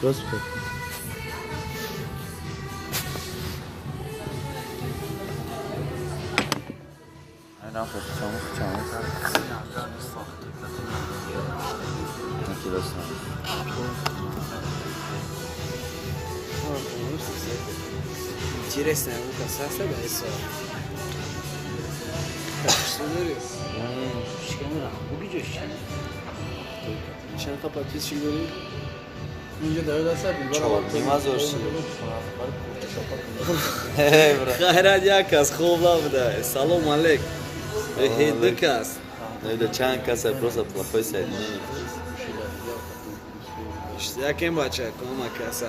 راست نه خب چمو Интересная лука сасада и сор. Что говоришь? Şükür bu gücü işte. Çan kapatıyor şimdi. Önce davet etsem bir Çok bilmez olsun. Hayrat yakas xovla bda. Salam aleyk. Hedikas. Öyle çan kasa просто плохой соединение. İşte yakem bacha koma kasa.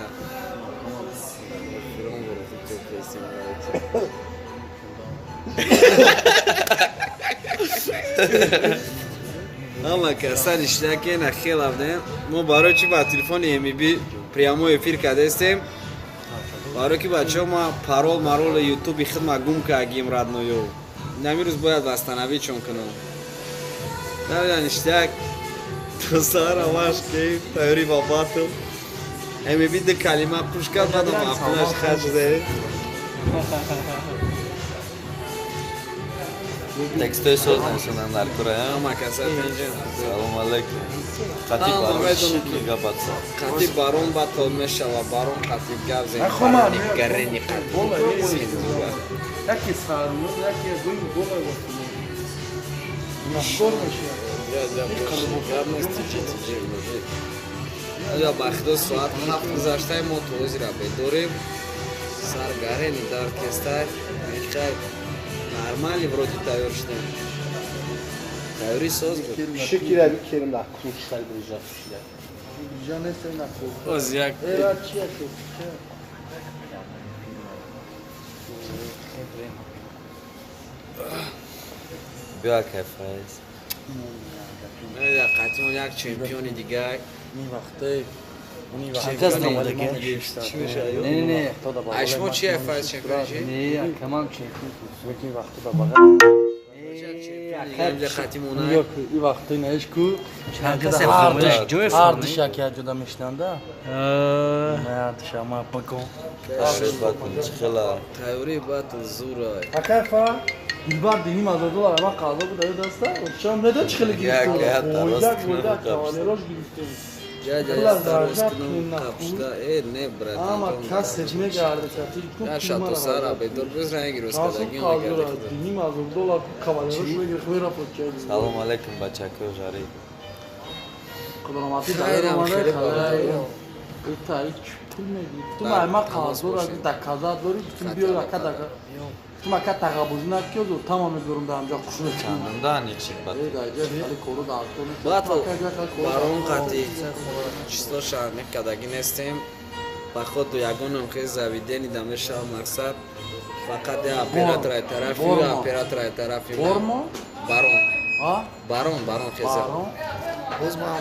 Ama kasan işlerken akıl avden. Mo baro ki ba telefon mi prямо эфир кадестем. Baro ki ba чома парол марол YouTube хидма гум кагим радноё. Намирус бояд восстановить чон канал. Давай ништяк. Тусара ваш ки тайри ба батл. Эми биде калима пушка бадам апнаш хаджде. Tekstoyu sözden sunanlar Kur'an. Ama kasat ince. Salam aleyküm. Katip varmış. Kapatsa. Katip baron batol meşava baron katip gavzen. Ахомани Gareni katip. Яке сарно, яке гуй гола вот. На форме Я бахдо соат 7 гузаштай мо тозира bedorем. Сар гарени дар кестай. Мехай нормально вроде тайор штем. Tayori söz bu. Şükürler bir kerim daha kurmuşlar bulacak kişiler. Janese na ko. Ozyak. Era chia ko. Bia kafes. Ya qatim yak çempiyoni digay. Ni vaqte. Ni vaqte. Şakası da var Ne. Aşmo çiye faz çempiyonji? Ne, keman çekim. Ni vaqte baba. Gemce qatim ona. Yok, i vaqte neş ku. Şakası Ardış ya juda meşlanda. Ne ardış ama bakon. Şöyle bakın çıkıla. Tayori batıl zuray. Akafa Dilbar dini mazdolar ama kaldı bu da dasta. Şam neden çıkılı girdi? Ya, hatta Oydak kınını oydak kapıştı. kavaneroş girdi. Ya staroskunu kapışta ne brat. Ama kas seçime geldi zaten. Ya şato sara be dur biz rengi roskada Nasıl gün kaldılar? geldi. Dini mazdolar kavaneroş ve girdi rapor geldi. Salam aleyküm bachako jari. Kıdramati Hayır, da ama romana şöyle kaldı. bağlı. Ita hiç bilmedi. Tuma ama kaldı. Da kaza doğru bütün bir yol kadar. Tuma kata buzuna kyozo tamam ediyorum da amca kuşunu çağırdı. Canımdan içip bak. Ali koru da altını. Batıl барон қати чисто шаҳр кадаги нестем ба худ ягонам хез завидени да мешава мақсад фақат я оператора тарафи ва оператора тарафи Forma? барон Ha? барон хеза Baron. Boz bana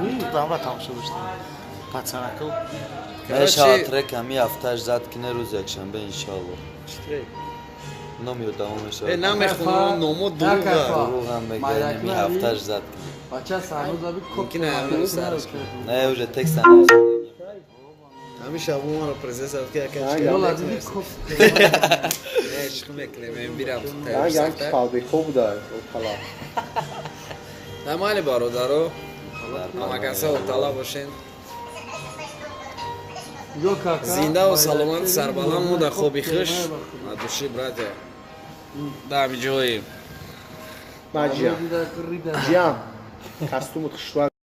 video dava tamamlamıştım. Patsanakıl. Meşa trekami haftaj zat kine ruz yakşanbe inşallah. Номио давомеша. намехонам номо дуруга Дуругам бегани ми haftaj zat kine. Bacha sanız abi Mümkün ayarlarız sarız. Ne уже tek sana. ҳамиша бумаро презеса ки Yola dedi kop. меклемем бирам Ya yanki kaldı kobu da o kala. намали бародаро амакаса отала бошен Yok kaka. зинда ва саломат сарбаланд муда хоби хуш души братя да ҳамин ҷои Maciyan. Cihan. Kastumut kışlar.